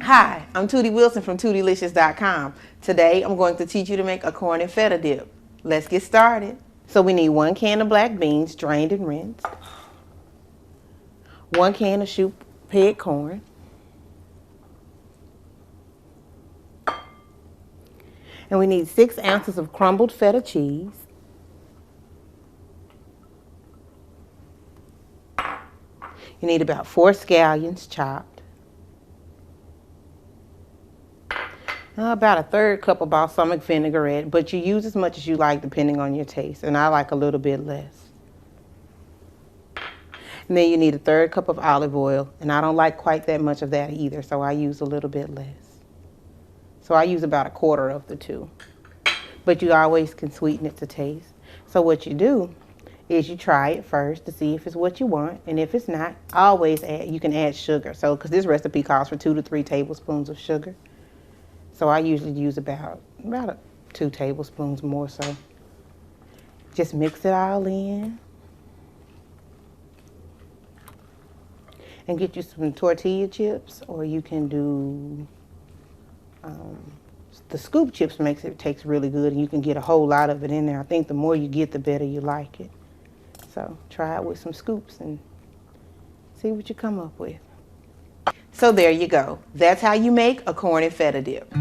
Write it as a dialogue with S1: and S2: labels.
S1: Hi, I'm Tootie Wilson from TootieLicious.com. Today I'm going to teach you to make a corn and feta dip. Let's get started. So we need 1 can of black beans drained and rinsed, 1 can of shoe peg corn, and we need 6 ounces of crumbled feta cheese, you need about 4 scallions chopped, about a 1/3 cup of balsamic vinaigrette, but you use as much as you like depending on your taste, and I like a little bit less. And then you need a 1/3 cup of olive oil, and I don't like quite that much of that either, so I use a little bit less. So I use about 1/4 of the two, but you always can sweeten it to taste. So what you do is you try it first to see if it's what you want, and if it's not, always you can add sugar. So because this recipe calls for 2 to 3 tablespoons of sugar. So I usually use about 2 tablespoons more so. Just mix it all in. And get you some tortilla chips, or you can do the scoop chips takes really good, and you can get a whole lot of it in there. I think the more you get, the better you like it. So try it with some scoops and see what you come up with. So there you go. That's how you make a corn and feta dip.